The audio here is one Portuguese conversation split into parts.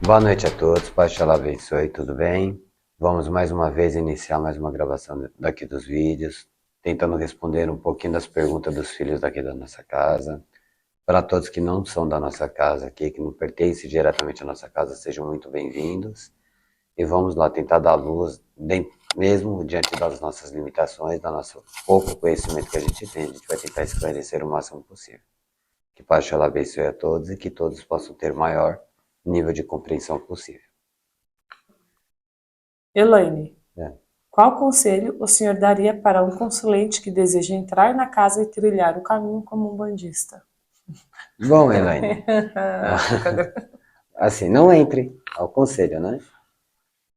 Boa noite a todos, Pai Xalá abençoe, tudo bem? Vamos mais uma vez iniciar mais uma gravação daqui dos vídeos, tentando responder um pouquinho das perguntas dos filhos daqui da nossa casa. Para todos que não são da nossa casa aqui, que não pertencem diretamente à nossa casa, sejam muito bem-vindos. E vamos lá tentar dar luz, mesmo diante das nossas limitações, do nosso pouco conhecimento que a gente tem, a gente vai tentar esclarecer o máximo possível. Que Pai Xalá abençoe a todos e que todos possam ter maior nível de compreensão possível. Elaine, É. qual conselho o senhor daria para um consulente que deseja entrar na casa e trilhar o caminho como um bandista? Bom, Elaine, assim, não entre ao conselho, né?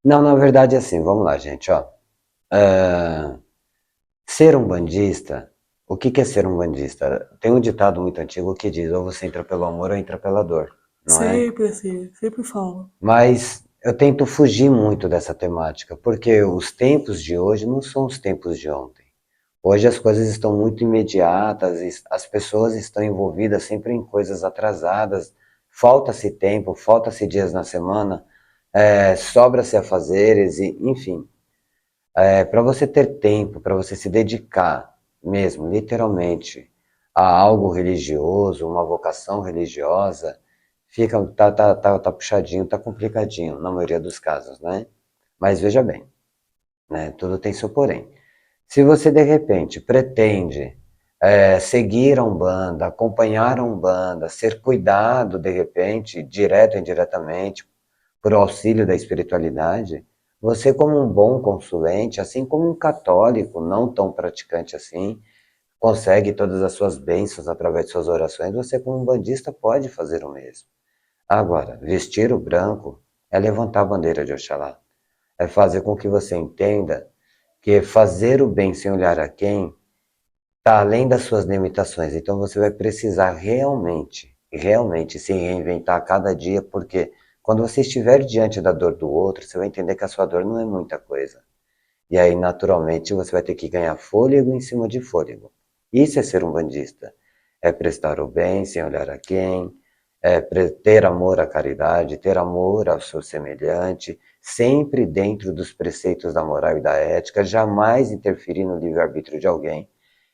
Não, na verdade, assim, vamos lá, gente, ó. Ser um bandista, o que é ser um bandista? Tem um ditado muito antigo que diz, ou você entra pelo amor ou entra pela dor, não é? Sempre assim, sempre falo. Mas eu tento fugir muito dessa temática, porque os tempos de hoje não são os tempos de ontem. Hoje as coisas estão muito imediatas, as pessoas estão envolvidas sempre em coisas atrasadas, falta-se tempo, falta-se dias na semana, sobra-se afazeres, enfim. Para você ter tempo, para você se dedicar mesmo, literalmente, a algo religioso, uma vocação religiosa, tá puxadinho, tá complicadinho, na maioria dos casos, né? Mas veja bem, né? Tudo tem seu porém. Se você de repente pretende seguir a Umbanda, acompanhar a Umbanda, ser cuidado de repente, direto ou indiretamente, por auxílio da espiritualidade, você como um bom consulente, assim como um católico não tão praticante assim, consegue todas as suas bênçãos através de suas orações, você como um bandista pode fazer o mesmo. Agora, vestir o branco é levantar a bandeira de Oxalá, é fazer com que você entenda que fazer o bem sem olhar a quem está além das suas limitações. Então você vai precisar realmente se reinventar a cada dia, porque quando você estiver diante da dor do outro, você vai entender que a sua dor não é muita coisa. E aí, naturalmente, você vai ter que ganhar fôlego em cima de fôlego. Isso é ser um bandista. É prestar o bem sem olhar a quem, ter amor à caridade, ter amor ao seu semelhante, sempre dentro dos preceitos da moral e da ética, jamais interferir no livre-arbítrio de alguém.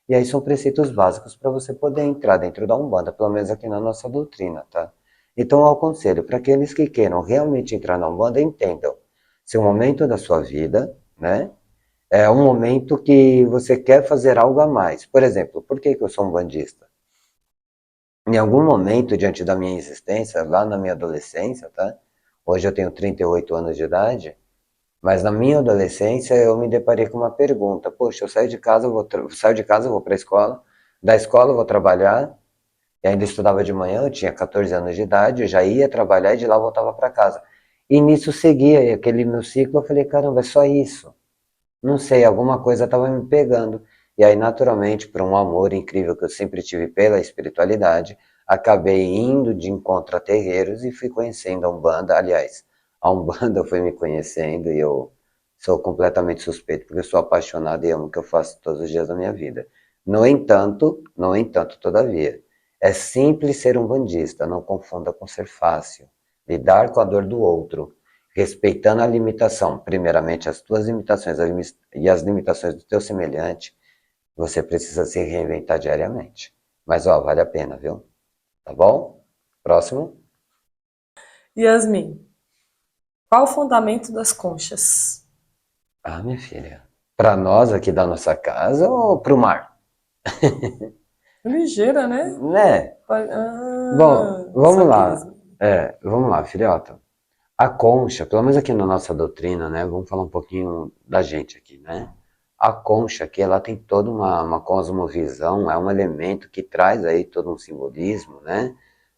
E aí são preceitos básicos para você poder entrar dentro da Umbanda, pelo menos aqui na nossa doutrina, tá? Então, eu aconselho, para aqueles que queiram realmente entrar na Umbanda, entendam. Se é um momento da sua vida, né? É um momento que você quer fazer algo a mais. Por exemplo, por que eu sou um bandista? Em algum momento, diante da minha existência, lá na minha adolescência, tá? Hoje eu tenho 38 anos de idade, mas na minha adolescência eu me deparei com uma pergunta. Poxa, eu saio de casa, saio de casa, vou para a escola, da escola eu vou trabalhar, e ainda estudava de manhã, eu tinha 14 anos de idade, eu já ia trabalhar e de lá eu voltava para casa. E nisso seguia, e aquele meu ciclo, eu falei, caramba, é só isso. Não sei, alguma coisa estava me pegando. E aí, naturalmente, por um amor incrível que eu sempre tive pela espiritualidade, acabei indo de encontro a terreiros e fui conhecendo a Umbanda. Aliás, a Umbanda foi me conhecendo e eu sou completamente suspeito, porque eu sou apaixonado e amo o que eu faço todos os dias da minha vida. No entanto, todavia, é simples ser um bandista, não confunda com ser fácil. Lidar com a dor do outro, respeitando a limitação, primeiramente as tuas limitações e as limitações do teu semelhante, você precisa se reinventar diariamente. Mas, ó, vale a pena, viu? Tá bom? Próximo. Yasmin, qual o fundamento das conchas? Ah, minha filha. Para nós aqui da nossa casa ou pro mar? Ligeira, né? Né? Bom, vamos Saquei, lá. Yasmin. Vamos lá, filhota. A concha, pelo menos aqui na nossa doutrina, né? Vamos falar um pouquinho da gente aqui, né? A concha aqui, ela tem toda uma cosmovisão, é um elemento que traz aí todo um simbolismo, né?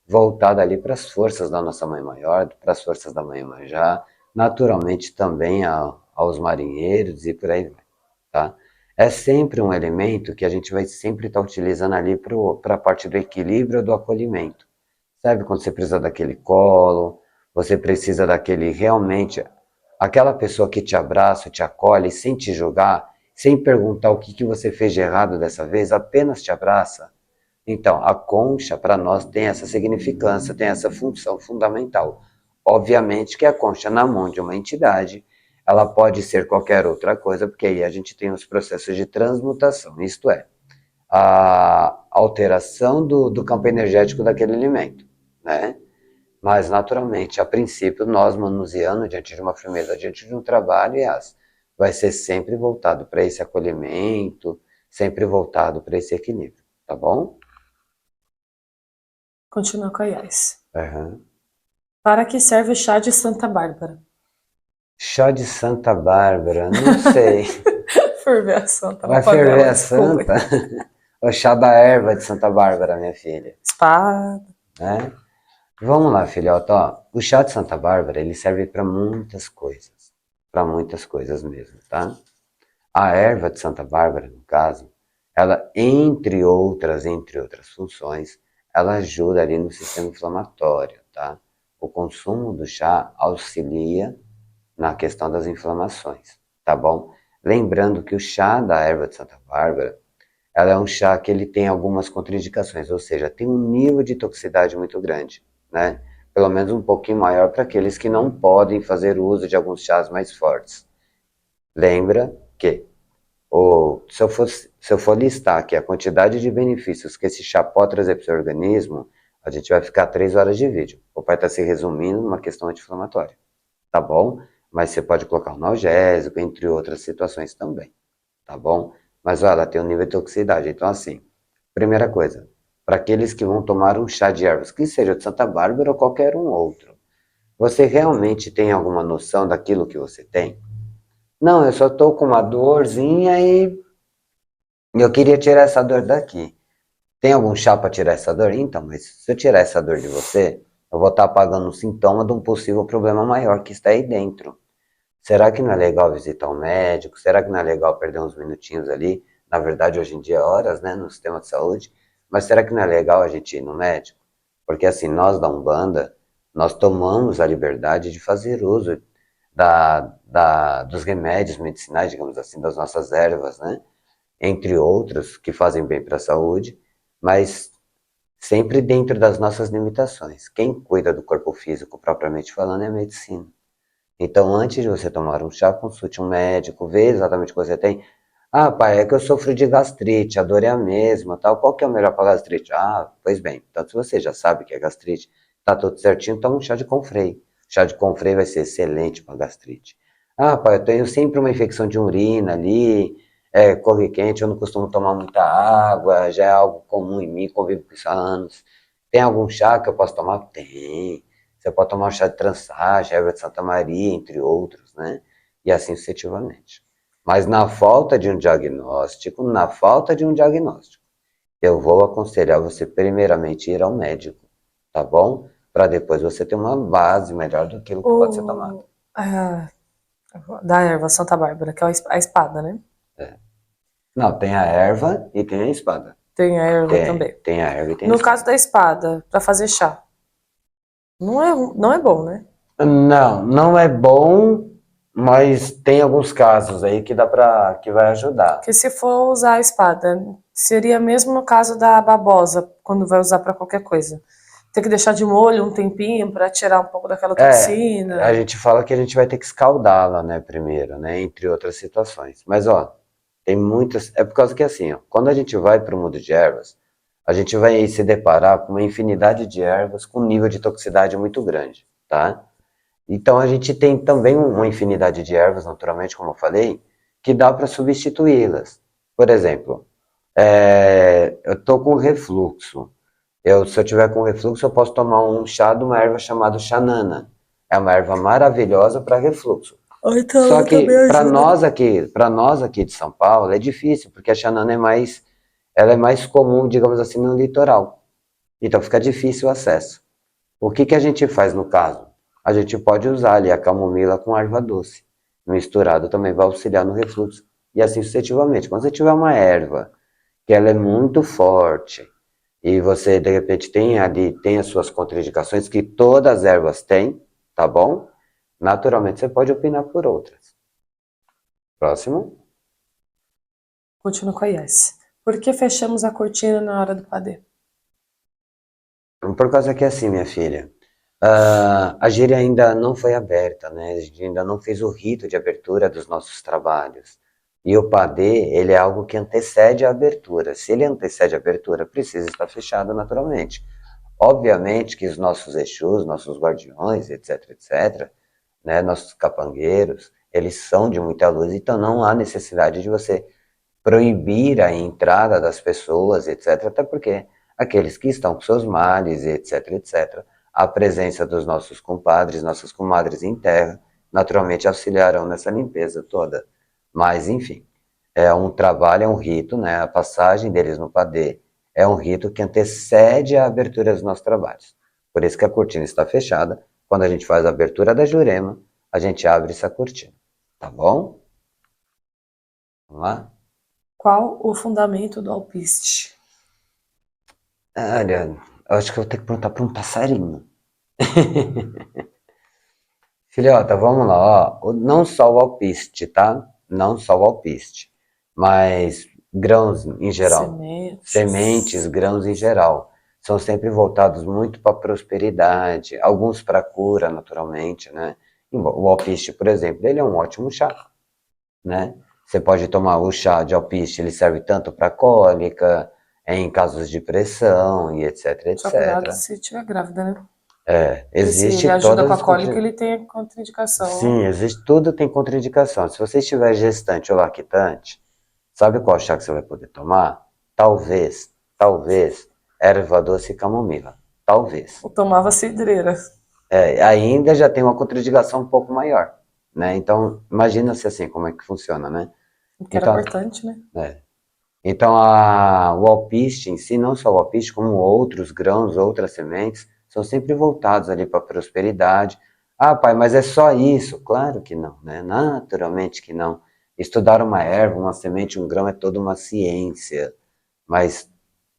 Voltado ali para as forças da nossa mãe maior, para as forças da mãe Iemanjá, naturalmente também aos marinheiros e por aí vai, tá? É sempre um elemento que a gente vai sempre estar utilizando ali para a parte do equilíbrio, do acolhimento. Sabe quando você precisa daquele colo, você precisa daquele realmente, aquela pessoa que te abraça, te acolhe, sem te julgar, sem perguntar o que você fez de errado dessa vez, apenas te abraça. Então, a concha para nós tem essa significância, tem essa função fundamental. obviamente que a concha na mão de uma entidade, ela pode ser qualquer outra coisa, porque aí a gente tem os processos de transmutação, isto é, a alteração do campo energético daquele elemento, né? Mas, naturalmente, a princípio, nós manuseando diante de uma firmeza, diante de um trabalho, Yas, vai ser sempre voltado para esse acolhimento, sempre voltado para esse equilíbrio, tá bom? Continua com a Yas. Uhum. Para que serve o chá de Santa Bárbara? Chá de Santa Bárbara, não sei. Ferver a santa na Vai ferver panela, a desculpa. santa? O chá da erva de Santa Bárbara, minha filha. Espada. Né? Vamos lá, filhota. Ó, o chá de Santa Bárbara, ele serve para muitas coisas. Para muitas coisas mesmo, tá? A erva de Santa Bárbara, no caso, ela, entre outras funções, ela ajuda ali no sistema inflamatório, tá? O consumo do chá auxilia na questão das inflamações, tá bom? Lembrando que o chá da erva de Santa Bárbara, ela é um chá que ele tem algumas contraindicações, ou seja, tem um nível de toxicidade muito grande, né? Pelo menos um pouquinho maior para aqueles que não podem fazer uso de alguns chás mais fortes. Lembra que se eu for listar aqui a quantidade de benefícios que esse chá pode trazer para o seu organismo, a gente vai ficar 3 horas de vídeo. O pai está se resumindo numa questão anti-inflamatória, tá bom? Mas você pode colocar um analgésico, entre outras situações também, tá bom? Mas olha, ela tem um nível de toxicidade. Então, assim, primeira coisa, para aqueles que vão tomar um chá de ervas, que seja de Santa Bárbara ou qualquer um outro, você realmente tem alguma noção daquilo que você tem? Não, eu só estou com uma dorzinha e eu queria tirar essa dor daqui. Tem algum chá para tirar essa dor? Então, mas se eu tirar essa dor de você, eu vou estar apagando um sintoma de um possível problema maior que está aí dentro. Será que não é legal visitar um médico? Será que não é legal perder uns minutinhos ali? Na verdade, hoje em dia, horas, né, no sistema de saúde. Mas será que não é legal a gente ir no médico? Porque assim, nós da Umbanda, nós tomamos a liberdade de fazer uso dos remédios medicinais, digamos assim, das nossas ervas, né? Entre outros que fazem bem para a saúde, mas sempre dentro das nossas limitações. Quem cuida do corpo físico, propriamente falando, é a medicina. Então, antes de você tomar um chá, consulte um médico, vê exatamente o que você tem. Ah, pai, é que eu sofro de gastrite, a dor é a mesma, tal. Qual que é o melhor para gastrite? Ah, pois bem, então se você já sabe que é gastrite, tá tudo certinho, toma um chá de Confrei. Chá de Confrei vai ser excelente para gastrite. Ah, pai, eu tenho sempre uma infecção de urina ali, corriquente, eu não costumo tomar muita água, já é algo comum em mim, convivo com isso há anos. Tem algum chá que eu posso tomar? Tem. Você pode tomar um chá de trançaja, erva de Santa Maria, entre outros, né? E assim sucessivamente. Mas na falta de um diagnóstico, eu vou aconselhar você primeiramente ir ao médico, tá bom? Para depois você ter uma base melhor do que o que pode ser tomado. O, da erva Santa Bárbara, que é a espada, né? É. Não, tem a erva e tem a espada. Tem a erva Tem, também. tem a erva e tem a No caso espada. da espada, para fazer chá, não é bom, né? Não, não é bom, mas tem alguns casos aí que que vai ajudar. Porque se for usar a espada, seria mesmo no caso da babosa, quando vai usar para qualquer coisa. Tem que deixar de molho um tempinho para tirar um pouco daquela A toxina. gente fala que a gente vai ter que escaldá-la, né, primeiro, né, entre outras situações. Mas, ó, tem muitas. É por causa que, assim, ó, quando a gente vai para o mundo de ervas, a gente vai se deparar com uma infinidade de ervas com nível de toxicidade muito grande, tá? Então, a gente tem também uma infinidade de ervas, naturalmente, como eu falei, que dá para substituí-las. Por exemplo, eu tô com refluxo. Se eu tiver com refluxo, eu posso tomar um chá de uma erva chamada xanana. É uma erva maravilhosa para refluxo. Ou então Só ela que também ajuda, né? para nós aqui de São Paulo é difícil, porque a xanana ela é mais comum, digamos assim, no litoral. Então fica difícil o acesso. O que que a gente faz no caso? A gente pode usar ali a camomila com erva doce. Misturado também vai auxiliar no refluxo. E assim sucessivamente. Quando você tiver uma erva que ela é muito forte, e você de repente tem as suas contraindicações que todas as ervas têm, tá bom? Naturalmente você pode opinar por outras. Próximo. Continua com a Yes. Por que fechamos a cortina na hora do padê? Por causa que é assim, minha filha, A gíria ainda não foi aberta, né? A gente ainda não fez o rito de abertura dos nossos trabalhos. E o padê, ele é algo que antecede a abertura. Se ele antecede a abertura, precisa estar fechado naturalmente. Obviamente que os nossos exus, nossos guardiões, etc, etc, né, nossos capangueiros, eles são de muita luz, então não há necessidade de você proibir a entrada das pessoas, etc, até porque aqueles que estão com seus males, etc, etc, a presença dos nossos compadres, nossas comadres em terra, naturalmente auxiliarão nessa limpeza toda. Mas, enfim, é um trabalho, é um rito, né? A passagem deles no padê é um rito que antecede a abertura dos nossos trabalhos. Por isso que a cortina está fechada. Quando a gente faz a abertura da Jurema, a gente abre essa cortina. Tá bom? Vamos lá? Qual o fundamento do alpiste? Olha, eu acho que eu vou ter que perguntar para um passarinho. Filhota, vamos lá, ó. Não só o alpiste, tá? Não só o alpiste, mas grãos em geral. Sementes, Sementes. grãos em geral. São sempre voltados muito para prosperidade, alguns para cura, naturalmente, né? O alpiste, por exemplo, ele é um ótimo chá, né? Você pode tomar o chá de alpiste, ele serve tanto para cólica, em casos de pressão e etc, Só cuidado etc. se estiver grávida, né? Porque se ele Existe ajuda todas com as a cólica, contra... ele tem a contraindicação. Sim, existe, tudo tem contraindicação. Se você estiver gestante ou lactante, sabe qual chá que você vai poder tomar? Talvez, erva doce e camomila. Talvez. Ou tomava cidreira. Ainda já tem uma contraindicação um pouco maior, né? Então, imagina-se assim, como é que funciona, né? Que era Então, cortante, né? é, então, o alpiste em si, não só o alpiste, como outros grãos, outras sementes, são sempre voltados ali para a prosperidade. Ah, pai, mas é só isso? Claro que não, né? Naturalmente que não. Estudar uma erva, uma semente, um grão é toda uma ciência, mas,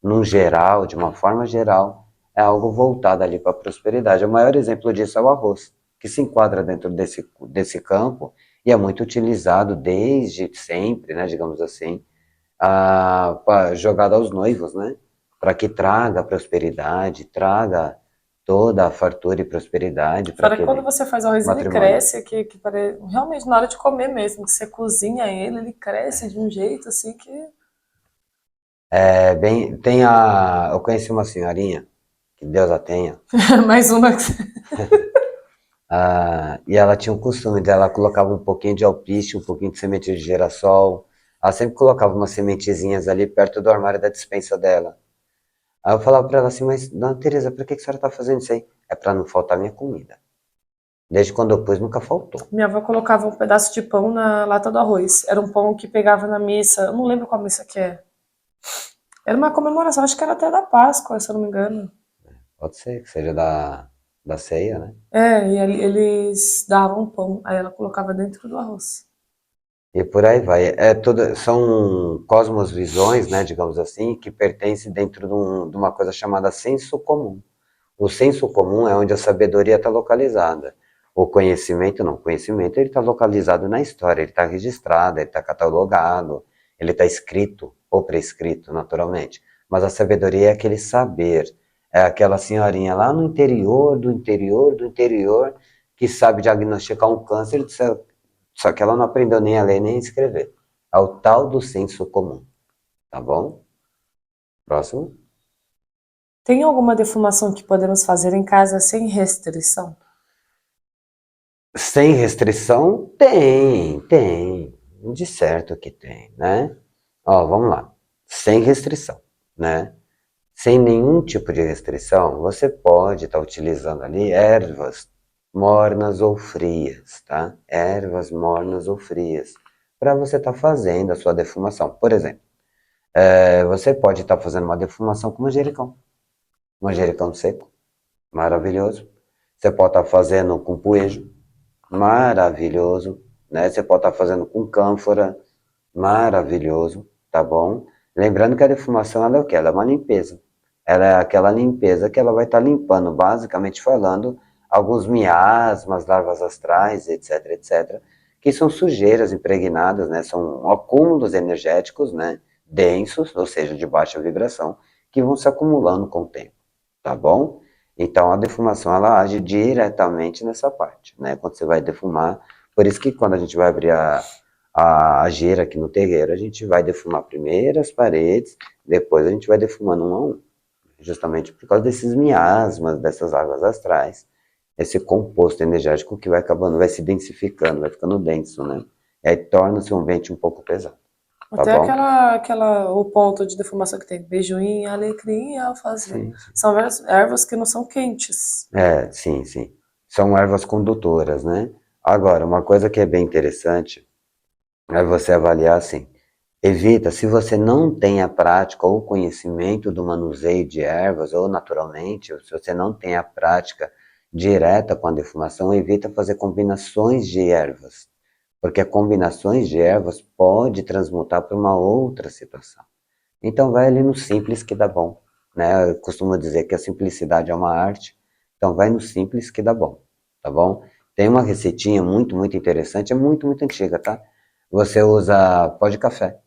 num geral, de uma forma geral, é algo voltado ali para a prosperidade. O maior exemplo disso é o arroz, que se enquadra dentro desse campo e é muito utilizado desde sempre, né, digamos assim, jogada aos noivos, né? Para que traga prosperidade, traga toda a fartura e prosperidade para Fora que quando aquele você faz arroz, ele matrimônio. cresce, realmente na hora de comer mesmo, que você cozinha ele cresce de um jeito assim que. Eu conheci uma senhorinha, que Deus a tenha, Mais uma. e ela tinha o costume dela, colocava um pouquinho de alpiste, um pouquinho de semente de girassol, ela sempre colocava umas sementezinhas ali perto do armário da despensa dela. Aí eu falava para ela assim, mas Dona Teresa, por que a senhora está fazendo isso aí? É para não faltar minha comida. Desde quando eu pus, nunca faltou. Minha avó colocava um pedaço de pão na lata do arroz. Era um pão que pegava na missa. Eu não lembro qual missa que é. Era uma comemoração, acho que era até da Páscoa, se eu não me engano. Pode ser que seja da ceia, né? É, e eles davam pão. Aí ela colocava dentro do arroz. E por aí vai. São cosmosvisões, né, digamos assim, que pertencem dentro de uma coisa chamada senso comum. O senso comum é onde a sabedoria está localizada. O conhecimento não. O conhecimento ele está localizado na história, ele está registrado, ele está catalogado, ele está escrito ou prescrito, naturalmente. Mas a sabedoria é aquele saber, é aquela senhorinha lá no interior, do interior, do interior, que sabe diagnosticar um câncer, só que ela não aprendeu nem a ler nem a escrever. É o tal do senso comum, tá bom? Próximo. Tem alguma defumação que podemos fazer em casa sem restrição? Sem restrição? Tem. De certo que tem, né? Ó, vamos lá. Sem restrição, né? Sem nenhum tipo de restrição, você pode estar utilizando ali ervas mornas ou frias, tá? Ervas mornas ou frias, para você estar fazendo a sua defumação. Por exemplo, você pode estar fazendo uma defumação com manjericão seco, maravilhoso. Você pode estar fazendo com poejo, maravilhoso, né? Você pode estar fazendo com cânfora, maravilhoso, tá bom? Lembrando que a defumação ela é o quê? Ela é uma limpeza. Ela é aquela limpeza que ela vai estar limpando, basicamente falando, alguns miasmas, larvas astrais, etc, etc, que são sujeiras impregnadas, né? São acúmulos energéticos, né? Densos, ou seja, de baixa vibração, que vão se acumulando com o tempo, tá bom? Então a defumação ela age diretamente nessa parte, né? Quando você vai defumar, por isso que quando a gente vai abrir a jeira aqui no terreiro, a gente vai defumar primeiro as paredes, depois a gente vai defumando um a um, justamente por causa desses miasmas, dessas águas astrais, esse composto energético que vai acabando, vai se densificando, vai ficando denso, né? E aí torna-se um ambiente um pouco pesado, tá Até bom? o ponto de defumação que tem, beijoim, alecrim e alfazema. Sim, sim. São ervas que não são quentes. Sim, sim. São ervas condutoras, né? Agora, uma coisa que é bem interessante é você avaliar assim. Evita, se você não tem a prática ou conhecimento do manuseio de ervas, ou naturalmente, se você não tem a prática direta com a defumação, evita fazer combinações de ervas, porque combinações de ervas pode transmutar para uma outra situação. Então vai ali no simples que dá bom, né? Eu costumo dizer que a simplicidade é uma arte, então vai no simples que dá bom, tá bom? Tem uma receitinha muito interessante, é muito antiga, tá? Você usa pó de café.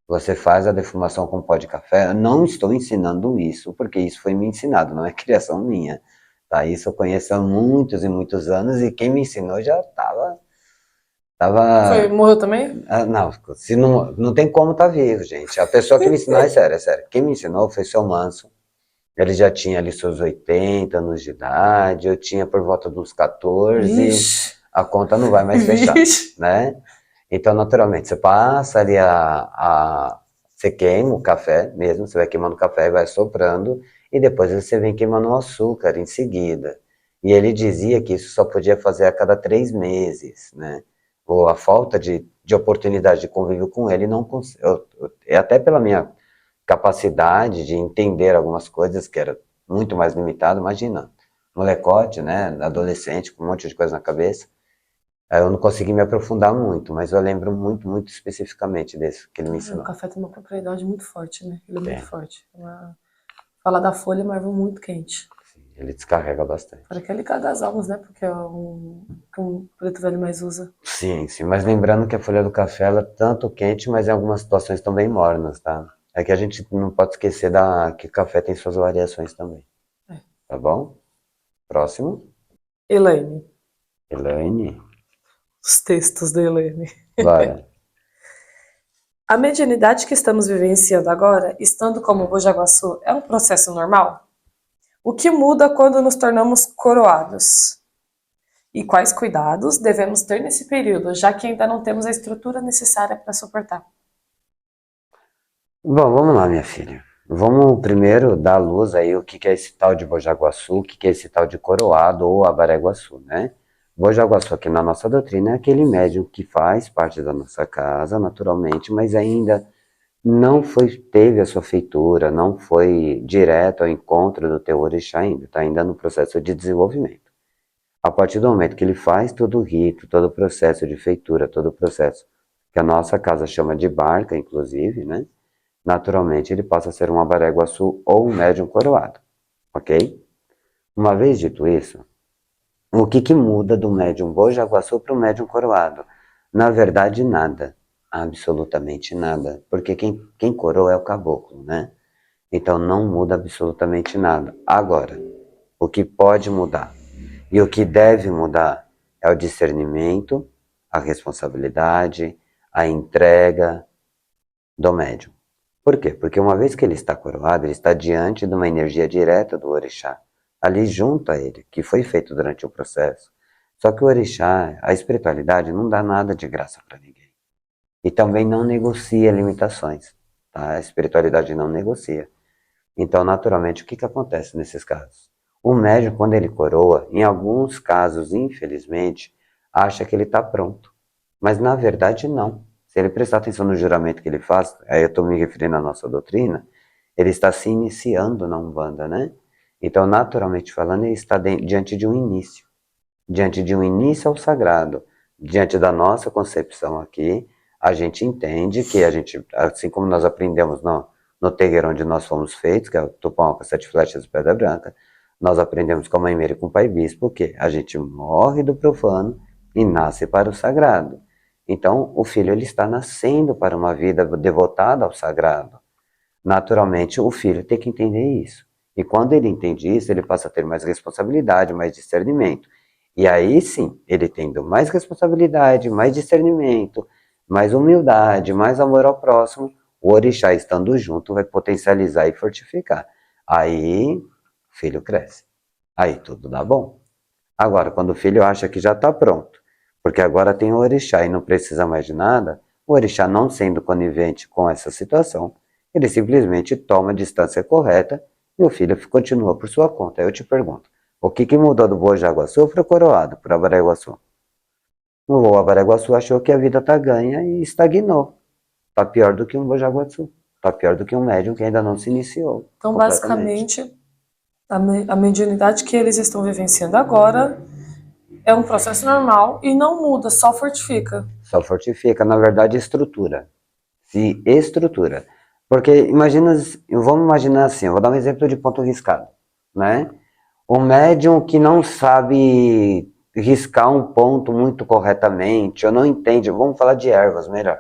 Você faz a defumação com pó de café. Eu não estou ensinando isso, porque isso foi me ensinado, não é criação minha. Tá? Isso eu conheço há muitos e muitos anos e quem me ensinou já Foi, tava, morreu também? não, se não tem como tá vivo, gente. A pessoa que me ensinou é sério, é sério. Quem me ensinou foi seu Manso. Ele já tinha ali seus 80 anos de idade, eu tinha por volta dos 14, Vixe, a conta não vai mais fechar, vixe. né? Então, naturalmente, você passa ali você queima o café mesmo, você vai queimando o café e vai soprando, e depois você vem queimando o açúcar em seguida. E ele dizia que isso só podia fazer a cada 3 meses, né? Ou a falta de oportunidade de convívio com ele, não até pela minha capacidade de entender algumas coisas, que era muito mais limitado, imagina, molecote, né, adolescente, com um monte de coisa na cabeça, aí eu não consegui me aprofundar muito, mas eu lembro muito especificamente desse que ele me O ensinou. café tem uma propriedade muito forte, né? Ele é muito Tem, forte. Fala da folha, mas é muito quente. ele descarrega Para bastante. que é ligar das almas, né? Porque é que um preto velho mais usa. Sim, mas lembrando que a folha do café, ela é tanto quente, mas em algumas situações também mornas, tá? É que a gente não pode esquecer que o café tem suas variações também, É. tá bom? Próximo, Elaine. Elaine, Os textos da Elaine. bora. A medianidade que estamos vivenciando agora, estando como Bojaguaçu, é um processo normal? O que muda quando nos tornamos coroados? E quais cuidados devemos ter nesse período, já que ainda não temos a estrutura necessária para suportar? Bom, vamos lá, minha filha. Vamos primeiro dar à luz aí o que é esse tal de Bojaguaçu, o que é esse tal de Coroado ou Abareguaçu, né? Bojaguaçu aqui na nossa doutrina é aquele médium que faz parte da nossa casa, naturalmente, mas ainda não teve a sua feitura, não foi direto ao encontro do teu orixá ainda, está ainda no processo de desenvolvimento. A partir do momento que ele faz todo o rito, todo o processo de feitura, todo o processo que a nossa casa chama de barca, inclusive, né? Naturalmente ele passa a ser um abaréguaçu ou um médium coroado, ok? Uma vez dito isso, o que muda do médium bojaguaçu para o médium coroado? Na verdade, nada, absolutamente nada, porque quem coroa é o caboclo, né? Então não muda absolutamente nada. Agora, o que pode mudar e o que deve mudar é o discernimento, a responsabilidade, a entrega do médium. Por quê? Porque uma vez que ele está coroado, ele está diante de uma energia direta do orixá, ali junto a ele, que foi feito durante o processo. Só que o orixá, a espiritualidade, não dá nada de graça para ninguém. E também não negocia limitações. Tá? A espiritualidade não negocia. Então, naturalmente, o que acontece nesses casos? O médium, quando ele coroa, em alguns casos, infelizmente, acha que ele está pronto. Mas, na verdade, não. Se ele prestar atenção no juramento que ele faz, aí eu estou me referindo à nossa doutrina, ele está se iniciando na Umbanda, né? Então, naturalmente falando, ele está diante de um início. Diante de um início ao sagrado. Diante da nossa concepção aqui, a gente entende que a gente, assim como nós aprendemos no terreiro onde nós fomos feitos, que é o Tupão com 7 flechas e Pedra Branca, nós aprendemos com a Mãe Meire e com o Pai Bispo que a gente morre do profano e nasce para o sagrado. Então, o filho ele está nascendo para uma vida devotada ao sagrado. Naturalmente, o filho tem que entender isso. E quando ele entende isso, ele passa a ter mais responsabilidade, mais discernimento. E aí sim, ele tendo mais responsabilidade, mais discernimento, mais humildade, mais amor ao próximo, o orixá estando junto vai potencializar e fortificar. Aí o filho cresce. Aí tudo dá bom. Agora, quando o filho acha que já está pronto, porque agora tem o orixá e não precisa mais de nada, o orixá não sendo conivente com essa situação, ele simplesmente toma a distância correta e o filho continua por sua conta. Aí eu te pergunto, o que mudou do Bojaguaçu para o Coroado, para Abareguaçu? O Abareguaçu achou que a vida está ganha e estagnou. Está pior do que um Bojaguaçu. Está pior do que um médium que ainda não se iniciou. Então, Completamente. basicamente, a mediunidade que eles estão vivenciando agora é um processo normal e não muda, só fortifica. Só fortifica, na verdade, estrutura. Se estrutura. Porque imagina, vamos imaginar assim, eu vou dar um exemplo de ponto riscado, né? Um médium que não sabe riscar um ponto muito corretamente, ou não entende, vamos falar de ervas melhor.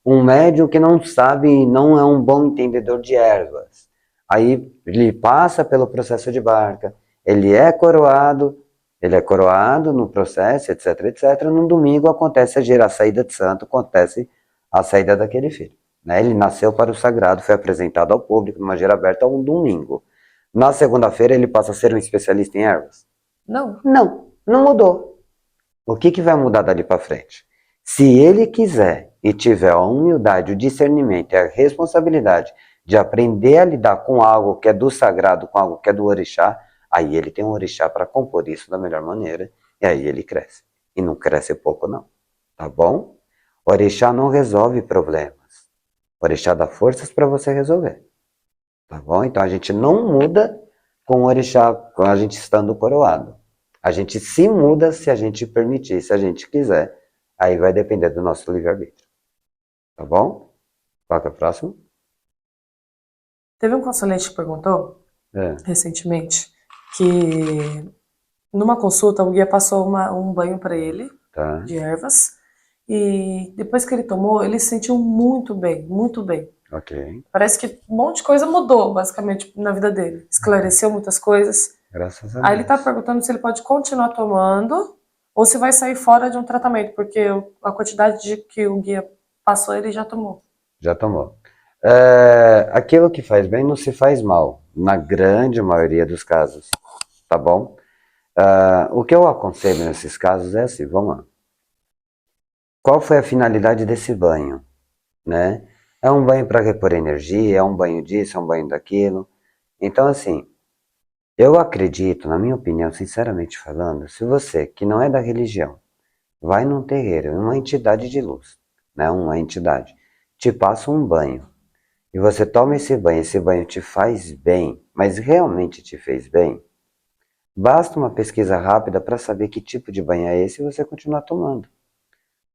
Um médium que não sabe, não é um bom entendedor de ervas. Aí ele passa pelo processo de barca, ele é coroado no processo, etc, etc. No domingo acontece a saída de santo, acontece a saída daquele filho. Né? Ele nasceu para o sagrado, foi apresentado ao público numa gira aberta um domingo. Na segunda-feira ele passa a ser um especialista em ervas? Não. Não mudou. O que vai mudar dali para frente? Se ele quiser e tiver a humildade, o discernimento e a responsabilidade de aprender a lidar com algo que é do sagrado, com algo que é do orixá, aí ele tem um orixá para compor isso da melhor maneira e aí ele cresce. E não cresce pouco não, tá bom? O orixá não resolve problemas. O orixá dá forças para você resolver. Tá bom? Então a gente não muda com o orixá, com a gente estando coroado. A gente se muda se a gente permitir, se a gente quiser. Aí vai depender do nosso livre-arbítrio. Tá bom? Qual que é o próximo? Teve um consulente que perguntou É, recentemente que numa consulta o guia passou um banho para ele tá. de ervas e depois que ele tomou ele se sentiu muito bem, muito bem. Ok. Parece que um monte de coisa mudou basicamente na vida dele, esclareceu muitas coisas. Graças a Aí ele tá Deus. perguntando se ele pode continuar tomando ou se vai sair fora de um tratamento, porque a quantidade de que o guia passou ele já tomou. Já tomou. É, aquilo que faz bem não se faz mal, na grande maioria dos casos. Tá bom? O que eu aconselho nesses casos é assim, vamos lá. Qual foi a finalidade desse banho? Né? É um banho para repor energia, é um banho disso, é um banho daquilo. Então, assim, eu acredito, na minha opinião, sinceramente falando, se você, que não é da religião, vai num terreiro, uma entidade de luz, né, uma entidade, te passa um banho, e você toma esse banho te faz bem, mas realmente te fez bem, basta uma pesquisa rápida para saber que tipo de banho é esse e você continuar tomando.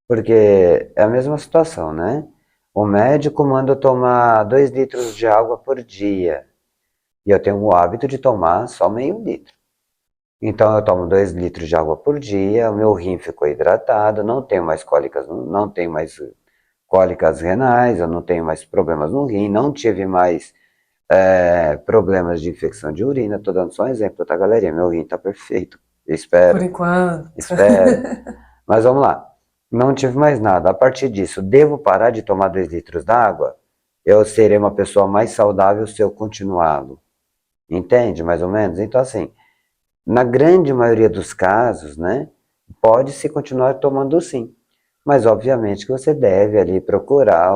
Porque é a mesma situação, né? O médico manda eu tomar 2 litros de água por dia. E eu tenho o hábito de tomar só meio litro. Então eu tomo 2 litros de água por dia, o meu rim ficou hidratado, não tenho mais cólicas, não tenho mais cólicas renais, eu não tenho mais problemas no rim, não tive mais problemas de infecção de urina. Estou dando só um exemplo, tá, galerinha? Meu rim está perfeito. Por Espero, enquanto. espero. Mas vamos lá. Não tive mais nada. A partir disso, devo parar de tomar 2 litros d'água? Eu serei uma pessoa mais saudável se eu continuá-lo. Entende, mais ou menos? Então, assim, na grande maioria dos casos, né, pode-se continuar tomando sim. Mas, obviamente, que você deve ali procurar,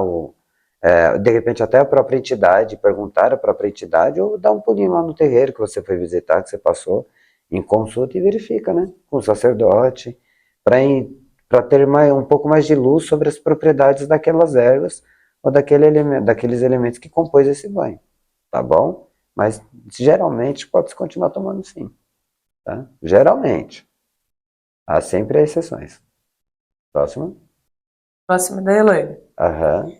de repente, até a própria entidade, perguntar à própria entidade, ou dar um pulinho lá no terreiro que você foi visitar, que você passou em consulta e verifica, né, com o sacerdote, para ter um pouco mais de luz sobre as propriedades daquelas ervas ou daqueles elementos que compôs esse banho, tá bom? Mas geralmente pode-se continuar tomando sim, tá? Geralmente. Há sempre exceções. Próximo. Próximo da Elaine. Aham.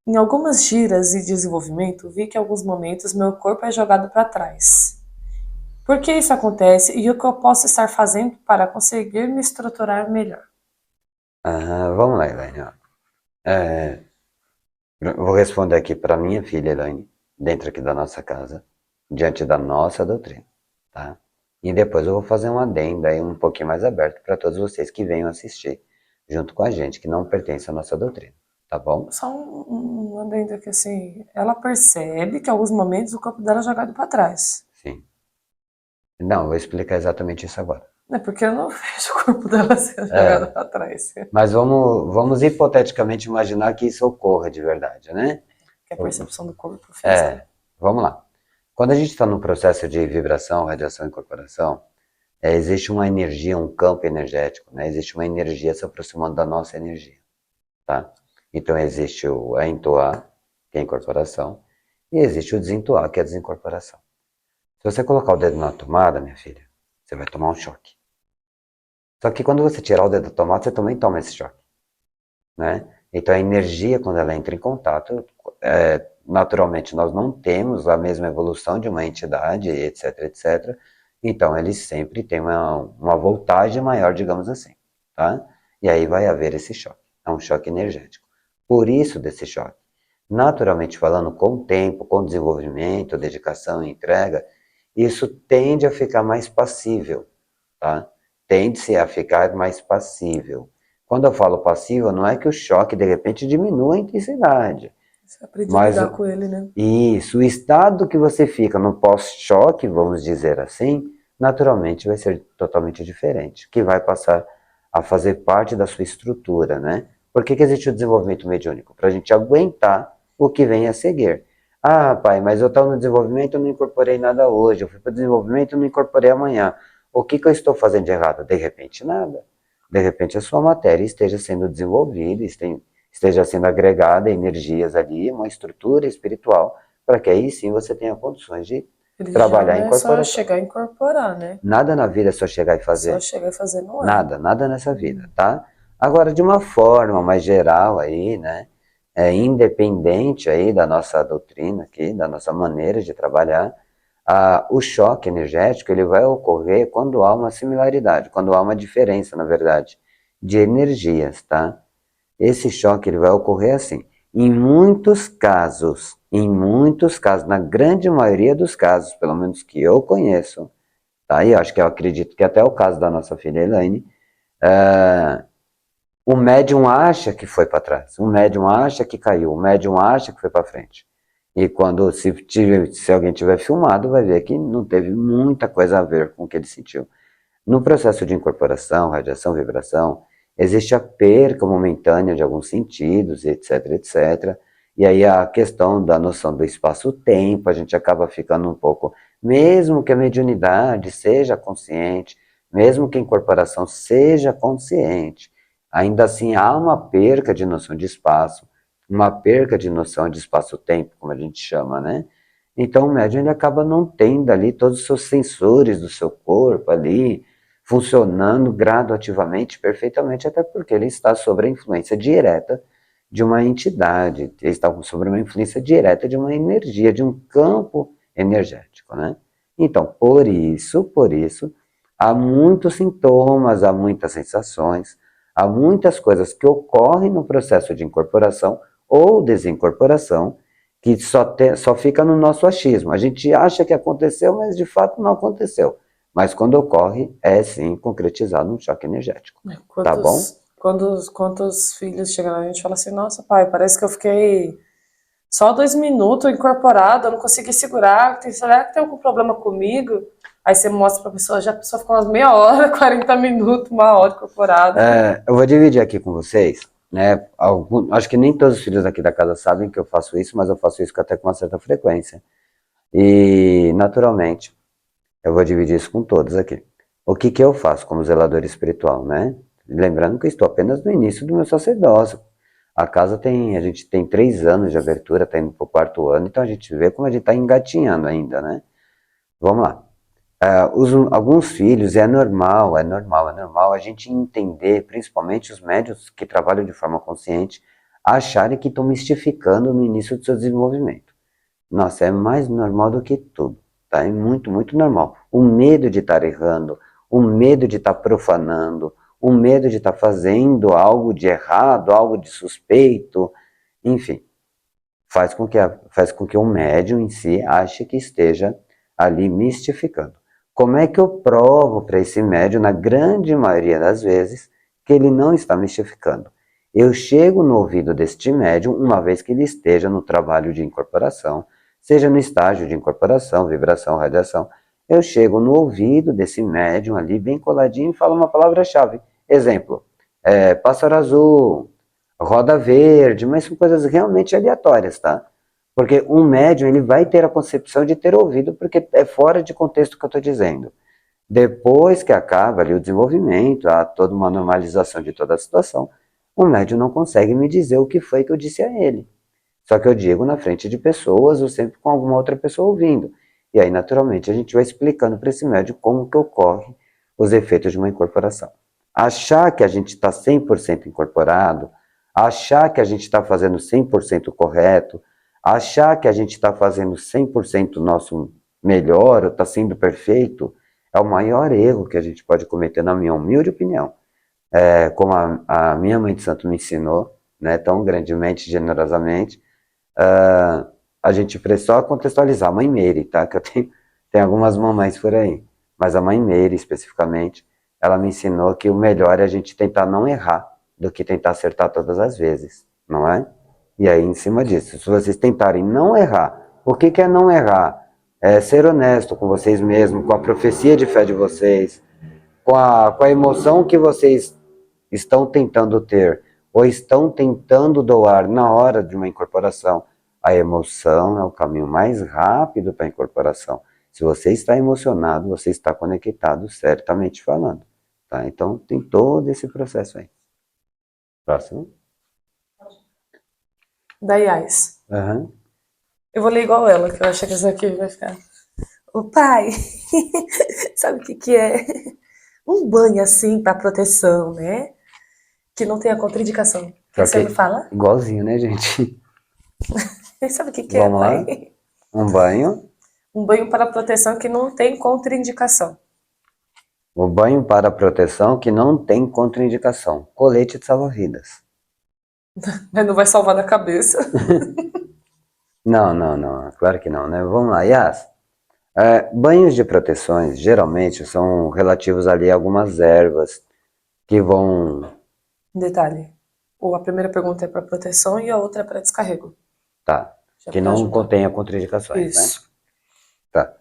Em algumas giras e desenvolvimento, vi que em alguns momentos meu corpo é jogado para trás. Por que isso acontece e o que eu posso estar fazendo para conseguir me estruturar melhor? Aham. Vamos lá, Elaine. Ó. Eu vou responder aqui para minha filha, Elaine, dentro aqui da nossa casa. diante da nossa doutrina, tá? E depois eu vou fazer um adendo aí um pouquinho mais aberto para todos vocês que venham assistir junto com a gente, que não pertence à nossa doutrina, tá bom? Só um adendo aqui, assim, ela percebe que em alguns momentos o corpo dela é jogado para trás. Sim. Não, eu vou explicar exatamente isso agora. É porque eu não vejo o corpo dela sendo É, jogado para trás. mas vamos hipoteticamente imaginar que isso ocorra de verdade, né? Que a percepção do corpo fez ela. É, vamos lá. Quando a gente está no processo de vibração, radiação e incorporação, existe uma energia, um campo energético, né? Existe uma energia se aproximando da nossa energia, tá? Então existe a entoar, que é a incorporação, e existe o desentoar, que é a desincorporação. Se você colocar o dedo na tomada, minha filha, você vai tomar um choque. Só que quando você tirar o dedo da tomada, você também toma esse choque, né? Então a energia, quando ela entra em contato, naturalmente nós não temos a mesma evolução de uma entidade, etc, etc. Então eles sempre têm uma voltagem maior, digamos assim, tá? E aí vai haver esse choque, é um choque energético. Por isso desse choque. Naturalmente falando, com o tempo, com o desenvolvimento, dedicação e entrega, isso tende a ficar mais passível, tá? Tende-se a ficar mais passível. Quando eu falo passível, não é que o choque de repente diminua a intensidade, Você aprende a mas lidar com ele, né? isso, o estado que você fica no pós-choque, vamos dizer assim, naturalmente vai ser totalmente diferente, que vai passar a fazer parte da sua estrutura, né? Por que existe o desenvolvimento mediúnico? Para a gente aguentar o que vem a seguir. Ah, pai, mas eu estava no desenvolvimento e não incorporei nada hoje, eu fui para o desenvolvimento e não incorporei amanhã. O que eu estou fazendo de errado? De repente, nada. De repente, a sua matéria esteja sendo desenvolvida, esteja sendo agregada energias ali, uma estrutura espiritual, para que aí sim você tenha condições de Religião trabalhar não em é só incorporação. chegar e incorporar, né? Nada na vida é só chegar e Só fazer. chegar e fazer não é. Nada, nada nessa vida, tá? Agora, de uma forma mais geral aí, né, independente aí da nossa doutrina aqui, da nossa maneira de trabalhar, o choque energético ele vai ocorrer quando há uma similaridade, quando há uma diferença, na verdade, de energias, tá? Esse choque ele vai ocorrer assim. Em muitos casos, na grande maioria dos casos, pelo menos que eu conheço, tá? E eu acredito que até é o caso da nossa filha Elaine, o médium acha que foi para trás, o médium acha que caiu, o médium acha que foi para frente. E quando se alguém tiver filmado, vai ver que não teve muita coisa a ver com o que ele sentiu. No processo de incorporação, radiação, vibração, existe a perca momentânea de alguns sentidos, etc, etc. E aí a questão da noção do espaço-tempo, a gente acaba ficando um pouco, mesmo que a mediunidade seja consciente, mesmo que a incorporação seja consciente, ainda assim há uma perca de noção de espaço, uma perca de noção de espaço-tempo, como a gente chama, né? Então o médium ele acaba não tendo ali todos os seus sensores do seu corpo ali, funcionando gradativamente, perfeitamente, até porque ele está sob a influência direta de uma entidade, ele está sob uma influência direta de uma energia, de um campo energético, né? Então, por isso, há muitos sintomas, há muitas sensações, há muitas coisas que ocorrem no processo de incorporação ou desincorporação, que só fica no nosso achismo. A gente acha que aconteceu, mas de fato não aconteceu. Mas quando ocorre, é sim concretizado um choque energético. Tá bom? Quantos filhos chegam a gente e falam assim, nossa pai, parece que eu fiquei só 2 minutos incorporado, eu não consegui segurar, será que tem algum problema comigo? Aí você mostra pra pessoa, já a pessoa ficou umas meia hora, 40 minutos, 1 hora incorporada. Eu vou dividir aqui com vocês, né? Acho que nem todos os filhos aqui da casa sabem que eu faço isso, mas eu faço isso até com uma certa frequência. E, naturalmente, eu vou dividir isso com todos aqui. O que que eu faço como zelador espiritual, né? Lembrando que eu estou apenas no início do meu sacerdócio. A gente tem 3 anos de abertura, está indo para o 4º ano, então a gente vê como a gente está engatinhando ainda, né? Vamos lá. Alguns filhos, é normal a gente entender, principalmente os médios que trabalham de forma consciente, acharem que estão mistificando no início do seu desenvolvimento. Nossa, é mais normal do que tudo, tá? É muito, muito normal. O medo de estar errando, o medo de estar profanando, o medo de estar fazendo algo de errado, algo de suspeito, enfim, faz com que o médium em si ache que esteja ali mistificando. Como é que eu provo para esse médium, na grande maioria das vezes, que ele não está mistificando? Eu chego no ouvido deste médium, uma vez que ele esteja no trabalho de incorporação, seja no estágio de incorporação, vibração, radiação, eu chego no ouvido desse médium ali, bem coladinho, e falo uma palavra-chave. Exemplo, pássaro azul, roda verde, mas são coisas realmente aleatórias, tá? Porque um médium, ele vai ter a concepção de ter ouvido, porque é fora de contexto que eu estou dizendo. Depois que acaba ali o desenvolvimento, há toda uma normalização de toda a situação, o médium não consegue me dizer o que foi que eu disse a ele. Só que eu digo na frente de pessoas ou sempre com alguma outra pessoa ouvindo. E aí, naturalmente, a gente vai explicando para esse médium como que ocorre os efeitos de uma incorporação. Achar que a gente está 100% incorporado, achar que a gente está fazendo 100% correto, achar que a gente está fazendo 100% nosso melhor, ou está sendo perfeito, é o maior erro que a gente pode cometer, na minha humilde opinião. Como a minha mãe de santo me ensinou, né, tão grandemente, generosamente, a gente precisa só contextualizar. A mãe Meire, tá? Que eu tenho algumas mamães por aí, mas a mãe Meire, especificamente, ela me ensinou que o melhor é a gente tentar não errar do que tentar acertar todas as vezes, não é? E aí, em cima disso, se vocês tentarem não errar, o que que é não errar? É ser honesto com vocês mesmos, com a profecia de fé de vocês, com a emoção que vocês estão tentando ter, ou estão tentando doar na hora de uma incorporação. A emoção é o caminho mais rápido para a incorporação. Se você está emocionado, você está conectado, certamente falando. Tá? Então, tem todo esse processo aí. Próximo. Da Yas. Uhum. Eu vou ler igual ela, que eu acho que essa aqui vai ficar. O pai, sabe o que que é? Um banho assim para proteção, né? Que não tenha contraindicação. O que Só você me que fala? igualzinho, né, gente? Sabe o que que é, Vamos lá. pai? Um banho. Um banho para proteção que não tem contraindicação. O banho para proteção que não tem contraindicação. Colete de salva-vidas. Mas não vai salvar da cabeça. Não, não, não. Claro que não, né? Vamos lá, Yas. Banhos de proteções, geralmente, são relativos ali a algumas ervas que vão... Detalhe. A primeira pergunta é para proteção e a outra é para descarrego. Tá. Já Que para não ajudar. contenha contraindicações, né? Isso. Tá.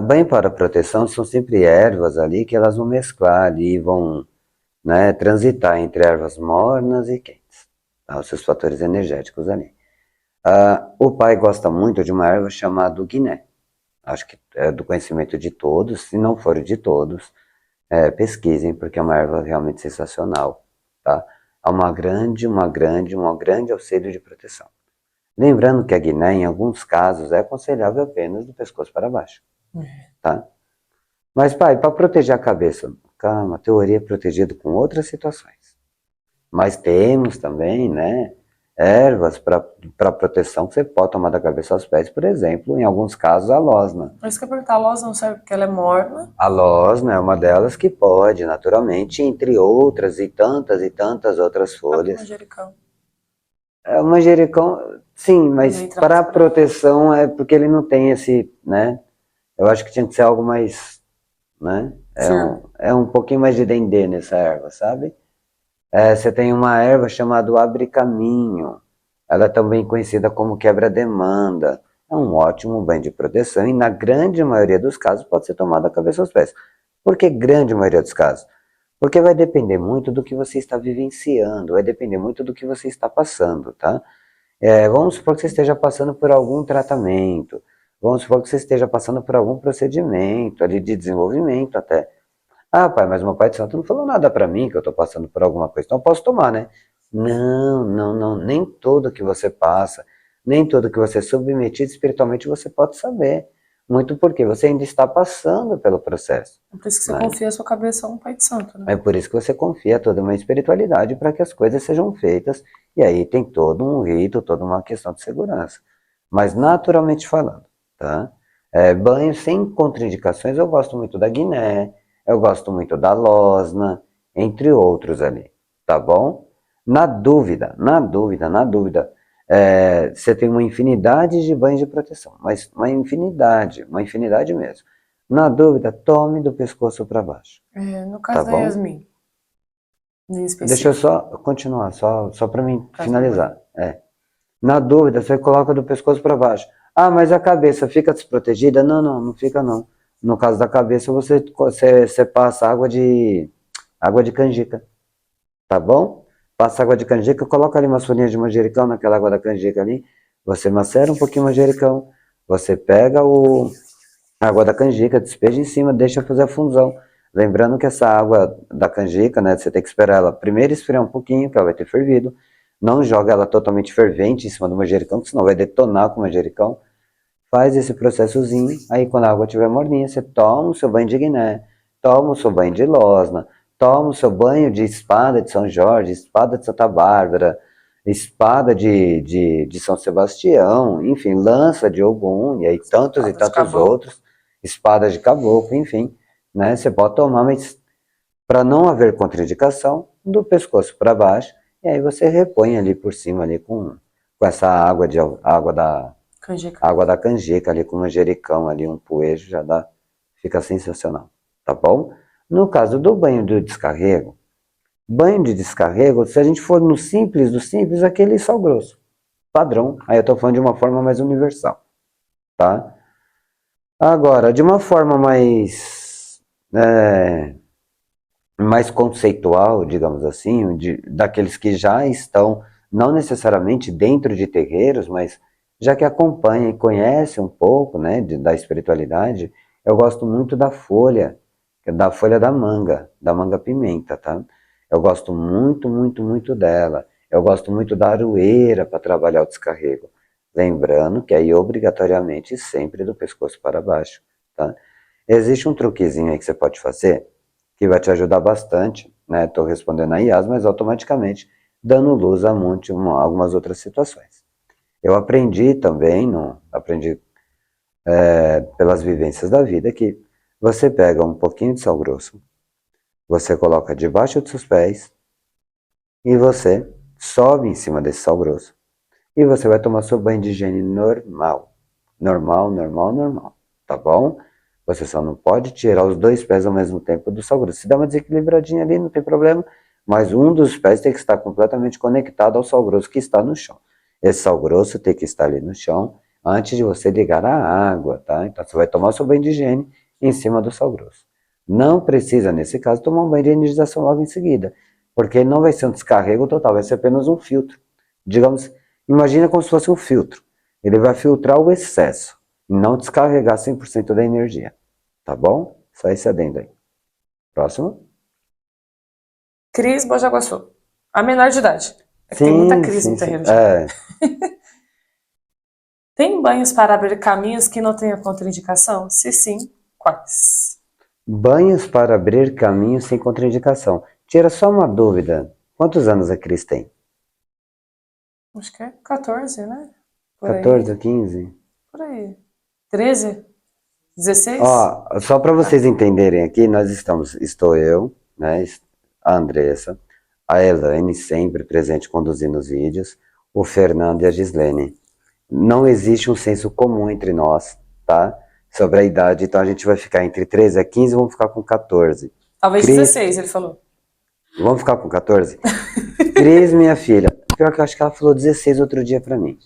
Banho para proteção são sempre ervas ali que elas vão mesclar ali, vão, né, transitar entre ervas mornas e quentes. Tá? Os seus fatores energéticos ali. O pai gosta muito de uma erva chamada guiné. Acho que é do conhecimento de todos. Se não for de todos, pesquisem, porque é uma erva realmente sensacional. Tá? É um grande auxílio de proteção. Lembrando que a guiné, em alguns casos, é aconselhável apenas do pescoço para baixo. Tá? Mas, pai, para proteger a cabeça, calma, a teoria é protegida com outras situações. Mas temos também, né, ervas para proteção que você pode tomar da cabeça aos pés, por exemplo, em alguns casos, a losna. Por isso que eu perguntar, a loza não serve porque ela é morna. A losna é uma delas que pode, naturalmente, entre outras e tantas outras O próprio folhas. manjericão. O manjericão, sim, mas Ele entra para mais pra dentro. proteção é porque ele não tem esse, né? Eu acho que tinha que ser algo mais, né? Firme. É um pouquinho mais de dendê nessa erva, sabe? Você tem uma erva chamada abre-caminho. Ela é também conhecida como quebra-demanda. É um ótimo banho de proteção e na grande maioria dos casos pode ser tomado da cabeça aos pés. Por que grande maioria dos casos? Porque vai depender muito do que você está vivenciando, vai depender muito do que você está passando, tá? Vamos supor que você esteja passando por algum tratamento, vamos supor que você esteja passando por algum procedimento ali de desenvolvimento até. Ah, pai, mas meu pai de santo não falou nada pra mim que eu tô passando por alguma coisa, então eu posso tomar, né? Não, não, não, nem tudo que você passa, nem tudo que você é submetido espiritualmente você pode saber. Muito porque você ainda está passando pelo processo, É por isso que você né? confia a sua cabeça a um pai de santo, né? É por isso que você confia toda uma espiritualidade para que as coisas sejam feitas, e aí tem todo um rito, toda uma questão de segurança. Mas naturalmente falando, tá? Banho sem contraindicações, eu gosto muito da guiné, eu gosto muito da losna, entre outros ali, tá bom? Na dúvida, Você tem uma infinidade de banhos de proteção, mas uma infinidade mesmo. Na dúvida, tome do pescoço para baixo, No tá caso da bom? Yasmin, em Deixa eu específico. só continuar, só para mim Faz favor. finalizar. Na dúvida, você coloca do pescoço para baixo. Ah, mas a cabeça fica desprotegida? Não, não, não fica não. No caso da cabeça, você passa água de canjica, tá bom? Passa água de canjica, coloca ali umas folhinhas de manjericão naquela água da canjica ali. Você macera um pouquinho o manjericão. Você pega a água da canjica, despeja em cima, deixa fazer a função. Lembrando que essa água da canjica, né, você tem que esperar ela primeiro esfriar um pouquinho, que ela vai ter fervido. Não joga ela totalmente fervente em cima do manjericão, que senão vai detonar com o manjericão. Faz esse processozinho, aí quando a água estiver morninha, você toma o seu banho de Guiné, toma o seu banho de Losna, toma o seu banho de espada de São Jorge, espada de Santa Bárbara, espada de São Sebastião, enfim, lança de Ogum, e aí tantos e Espada de tantos caboclo. outros, espadas de caboclo, enfim, né? Você pode tomar, mas para não haver contraindicação, do pescoço para baixo, e aí você repõe ali por cima ali com essa Canjica. água da canjica ali com manjericão ali, um poejo, já dá, fica sensacional, tá bom? No caso do banho de descarrego, se a gente for no simples do simples, aquele sal grosso, padrão, aí eu tô falando de uma forma mais universal, tá? Agora, de uma forma mais conceitual, digamos assim, daqueles que já estão, não necessariamente dentro de terreiros, mas já que acompanham e conhecem um pouco, né, da espiritualidade, eu gosto muito da folha da manga pimenta, tá? Eu gosto muito, muito, muito dela. Eu gosto muito da aroeira para trabalhar o descarrego. Lembrando que aí obrigatoriamente sempre do pescoço para baixo, tá? Existe um truquezinho aí que você pode fazer, que vai te ajudar bastante, né? Estou respondendo a IAS, mas automaticamente dando luz a algumas outras situações. Eu aprendi também, aprendi pelas vivências da vida, que você pega um pouquinho de sal grosso, você coloca debaixo dos seus pés e você sobe em cima desse sal grosso e você vai tomar seu banho de higiene normal. Normal, normal, normal. Tá bom? Você só não pode tirar os dois pés ao mesmo tempo do sal grosso. Se dá uma desequilibradinha ali, não tem problema, mas um dos pés tem que estar completamente conectado ao sal grosso que está no chão. Esse sal grosso tem que estar ali no chão antes de você ligar a água, tá? Então você vai tomar o seu banho de higiene em cima do sal grosso. Não precisa, nesse caso, tomar um banho de energização logo em seguida, porque não vai ser um descarrego total, vai ser apenas um filtro. Digamos, imagina como se fosse um filtro. Ele vai filtrar o excesso e não descarregar 100% da energia. Tá bom? Só esse adendo aí. Próximo. Cris Bojaguaçu. A menor de idade. É que tem muita Sim, Cris no sim, sim. terreiro já. Tem banhos para abrir caminhos que não tenha contraindicação? Se sim, quais? Banhos para abrir caminho sem contraindicação. Tira só uma dúvida. Quantos anos a Cris tem? Acho que é 14, né? Por aí. 14 ou 15? Por aí. 13? 16? Ó, só para Ah, vocês entenderem aqui, estou eu, né, a Andressa, a Elaine sempre presente conduzindo os vídeos, o Fernando e a Gislene. Não existe um senso comum entre nós, tá? Sobre a idade, então a gente vai ficar entre 13 a 15, vamos ficar com 14. talvez Cris, 16, ele falou. vamos ficar com 14? Cris, minha filha, pior que eu acho que ela falou 16 outro dia pra mim.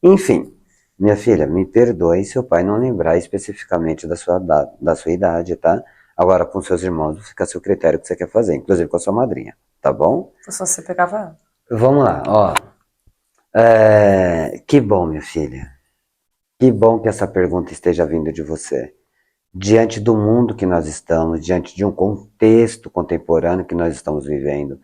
Enfim, minha filha, me perdoe se o pai não lembrar especificamente da sua idade, tá? Agora, com seus irmãos, fica a seu critério o que você quer fazer, inclusive com a sua madrinha, tá bom? Só você pegava ela. Vamos lá, ó. Que bom, minha filha. Que bom que essa pergunta esteja vindo de você. Diante do mundo que nós estamos, diante de um contexto contemporâneo que nós estamos vivendo,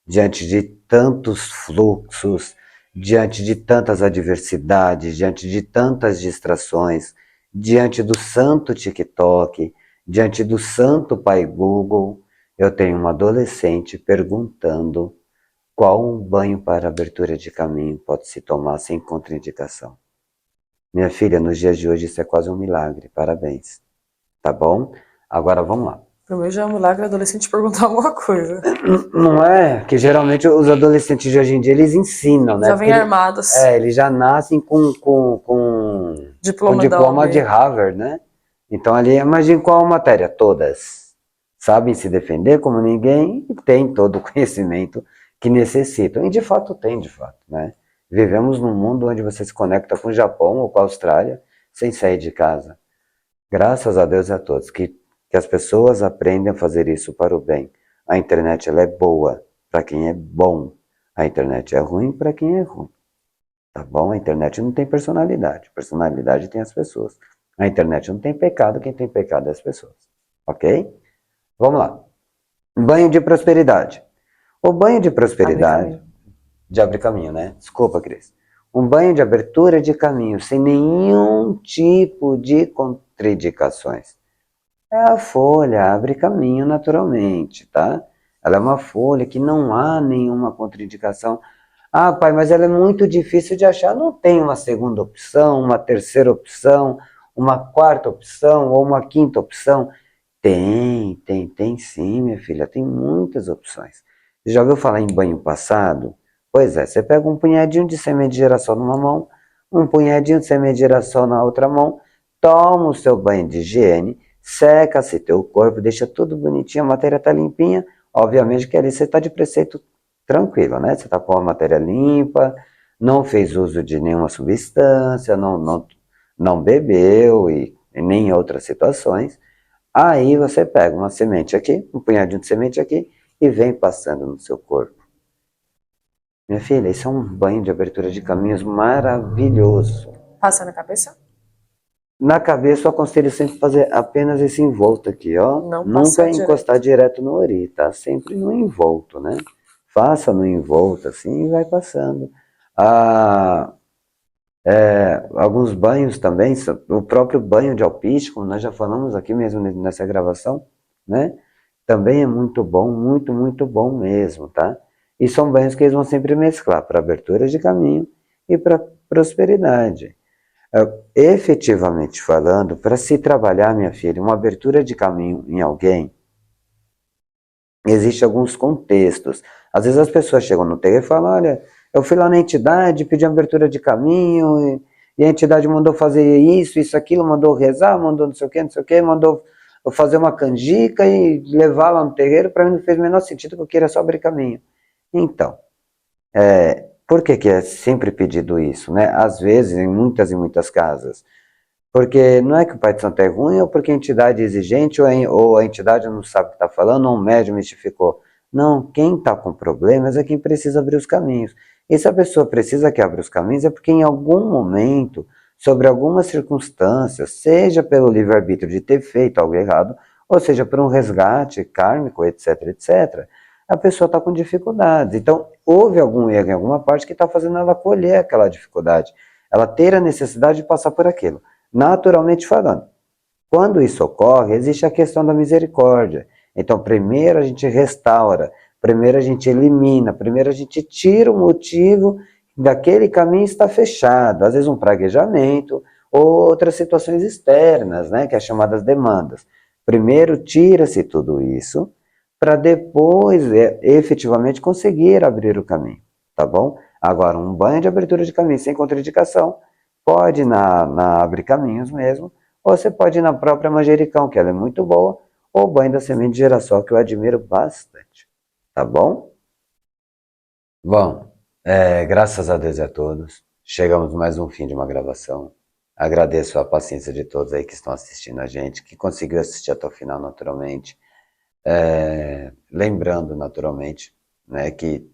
diante de tantos fluxos, diante de tantas adversidades, diante de tantas distrações, diante do santo TikTok, diante do santo pai Google, eu tenho uma adolescente perguntando qual um banho para abertura de caminho pode se tomar sem contraindicação. Minha filha, nos dias de hoje isso é quase um milagre, parabéns. Tá bom? Agora vamos lá. Pro meu já é um milagre adolescente perguntar alguma coisa. Não é? Que geralmente os adolescentes de hoje em dia, eles ensinam, né? Já Porque vem armados. eles já nascem com Diploma da diploma de OAB. Harvard, né? Então ali, imagina qual matéria? Todas. Sabem se defender como ninguém e têm todo o conhecimento que necessitam. E de fato tem, de fato, né? Vivemos num mundo onde você se conecta com o Japão ou com a Austrália sem sair de casa. Graças a Deus e a todos, que as pessoas aprendem a fazer isso para o bem. A internet ela é boa para quem é bom. A internet é ruim para quem é ruim. Tá bom? A internet não tem personalidade. Personalidade tem as pessoas. A internet não tem pecado, quem tem pecado é as pessoas. Ok? Vamos lá. Banho de prosperidade. O banho de Abre prosperidade, caminho. de abrir caminho, né? Desculpa, Cris. Um banho de abertura de caminho, sem nenhum tipo de contraindicações. É a folha, abre caminho naturalmente, tá? Ela é uma folha que não há nenhuma contraindicação. Ah, pai, mas ela é muito difícil de achar. Não tem uma segunda opção, uma terceira opção, uma quarta opção ou uma quinta opção? Tem sim, minha filha, tem muitas opções. Você já ouviu falar em banho passado? Pois é, você pega um punhadinho de semente de girassol numa mão, um punhadinho de semente de girassol na outra mão, toma o seu banho de higiene, seca-se teu corpo, deixa tudo bonitinho, a matéria tá limpinha, obviamente que ali você está de preceito tranquilo, né? Você está com a matéria limpa, não fez uso de nenhuma substância, não bebeu e nem em outras situações. Aí você pega uma semente aqui, um punhadinho de semente aqui e vem passando no seu corpo. Minha filha, isso é um banho de abertura de caminhos maravilhoso. Passa na cabeça? Na cabeça eu aconselho sempre fazer apenas esse envolto aqui, ó. Não passar Nunca encostar direto. direto no ori, tá? Sempre no envolto, né? Faça no envolto assim e vai passando. Ah, alguns banhos também, o próprio banho de alpiste, como nós já falamos aqui mesmo nessa gravação, né? Também é muito bom, muito, muito bom mesmo, tá? E são banhos que eles vão sempre mesclar para abertura de caminho e para prosperidade. Efetivamente falando, para se trabalhar, minha filha, uma abertura de caminho em alguém, existem alguns contextos. Às vezes as pessoas chegam no terreiro e falam, olha, eu fui lá na entidade, pedi abertura de caminho, e a entidade mandou fazer isso, aquilo, mandou rezar, mandou não sei o que, mandou fazer uma canjica e levar lá no terreiro, para mim não fez o menor sentido, porque eu queria só abrir caminho. Então, por que é sempre pedido isso, né? Às vezes, em muitas e muitas casas, porque não é que o Pai de Santo é ruim, ou porque a entidade é exigente, ou a entidade não sabe o que está falando, ou o médium mistificou. Não, quem está com problemas é quem precisa abrir os caminhos. E se a pessoa precisa que abra os caminhos, é porque em algum momento, sobre algumas circunstâncias, seja pelo livre-arbítrio de ter feito algo errado, ou seja por um resgate kármico, etc, etc, a pessoa está com dificuldades. Então, houve algum erro em alguma parte que está fazendo ela colher aquela dificuldade, ela ter a necessidade de passar por aquilo. Naturalmente falando. Quando isso ocorre, existe a questão da misericórdia. Então, primeiro a gente restaura, primeiro a gente elimina, primeiro a gente tira o motivo daquele caminho está fechado, às vezes um praguejamento, ou outras situações externas, né, que é chamadas demandas. Primeiro tira-se tudo isso, para depois efetivamente conseguir abrir o caminho, tá bom? Agora, um banho de abertura de caminho sem contraindicação, pode ir na Abre Caminhos mesmo, ou você pode ir na própria Manjericão, que ela é muito boa, ou o banho da semente de girassol, que eu admiro bastante. Tá bom? Bom, graças a Deus e a todos, chegamos mais um fim de uma gravação. Agradeço a paciência de todos aí que estão assistindo a gente, que conseguiu assistir até o final naturalmente. Lembrando naturalmente, né, que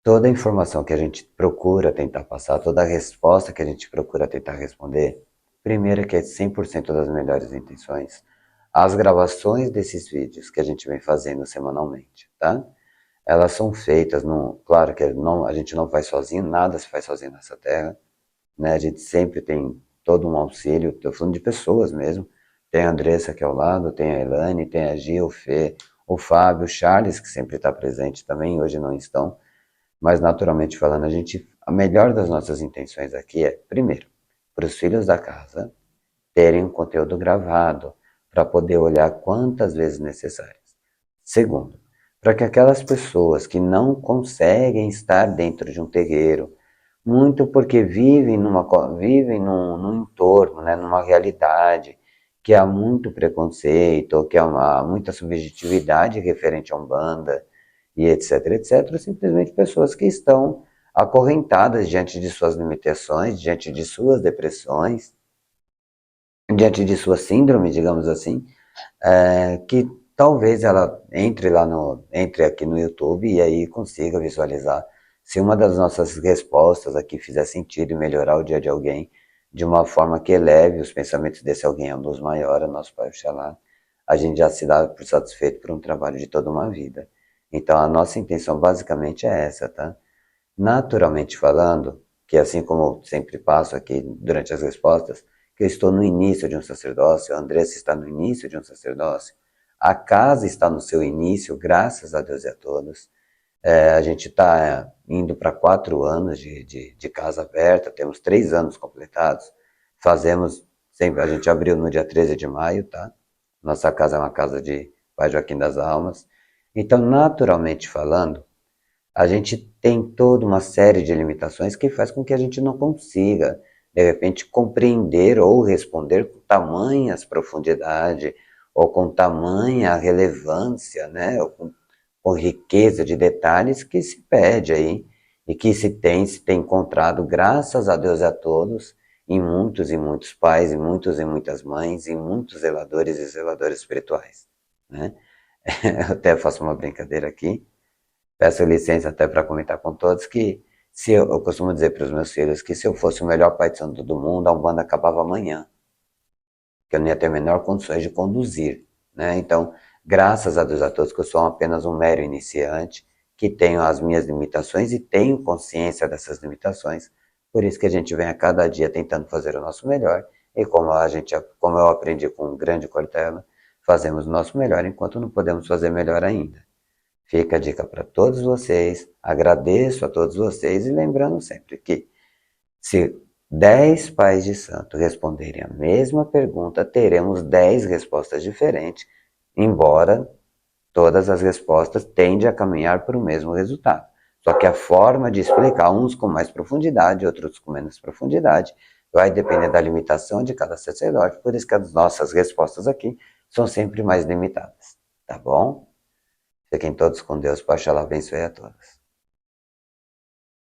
toda a informação que a gente procura tentar passar, toda a resposta que a gente procura tentar responder, primeiro que é 100% das melhores intenções, as gravações desses vídeos que a gente vem fazendo semanalmente, tá? Elas são feitas, claro que a gente não faz sozinho, nada se faz sozinho nessa terra, né? A gente sempre tem todo um auxílio, estou falando de pessoas mesmo, tem a Andressa aqui ao lado, tem a Elane, tem a Gia, o Fê, o Fábio, o Charles, que sempre está presente também, hoje não estão, mas naturalmente falando, a melhor das nossas intenções aqui é, primeiro, para os filhos da casa terem um conteúdo gravado, para poder olhar quantas vezes necessárias. Segundo, para que aquelas pessoas que não conseguem estar dentro de um terreiro, muito porque vivem num entorno, né, numa realidade que há muito preconceito, ou que há muita subjetividade referente à Umbanda, e etc, etc, simplesmente pessoas que estão acorrentadas diante de suas limitações, diante de suas depressões, diante de sua síndrome, digamos assim, que talvez ela entre aqui no YouTube e aí consiga visualizar se uma das nossas respostas aqui fizer sentido e melhorar o dia de alguém de uma forma que eleve os pensamentos desse alguém a luz maior, a nosso Pai Oxalá, a gente já se dá por satisfeito por um trabalho de toda uma vida. Então a nossa intenção basicamente é essa, tá? Naturalmente falando, que assim como eu sempre passo aqui durante as respostas, que eu estou no início de um sacerdócio, a Andressa está no início de um sacerdócio, a casa está no seu início, graças a Deus e a todos. A gente está indo para 4 anos de casa aberta, temos 3 anos completados, fazemos, sempre, a gente abriu no dia 13 de maio, tá? Nossa casa é uma casa de Pai Joaquim das Almas. Então, naturalmente falando, a gente tem toda uma série de limitações que faz com que a gente não consiga, de repente, compreender ou responder com tamanhas profundidade, ou com tamanha relevância, né, ou com riqueza de detalhes que se pede aí, e que se tem encontrado, graças a Deus e a todos, em muitos e muitos pais, em muitos e muitas mães, em muitos zeladores e zeladoras espirituais, né? Eu até faço uma brincadeira aqui, peço licença até para comentar com todos que eu costumo dizer para os meus filhos que se eu fosse o melhor pai de santo do mundo, a Umbanda acabava amanhã, que eu não ia ter a menor condições de conduzir, né? Então, graças a Deus a todos que eu sou apenas um mero iniciante, que tenho as minhas limitações e tenho consciência dessas limitações, por isso que a gente vem a cada dia tentando fazer o nosso melhor, e como eu aprendi com o grande Cortella, fazemos o nosso melhor enquanto não podemos fazer melhor ainda. Fica a dica para todos vocês, agradeço a todos vocês e lembrando sempre que se 10 pais de santo responderem a mesma pergunta, teremos 10 respostas diferentes, embora todas as respostas tendem a caminhar para o mesmo resultado. Só que a forma de explicar, uns com mais profundidade, outros com menos profundidade, vai depender da limitação de cada sacerdote, por isso que as nossas respostas aqui são sempre mais limitadas, tá bom? Fiquem todos com Deus, Pai Oxalá abençoe a todos.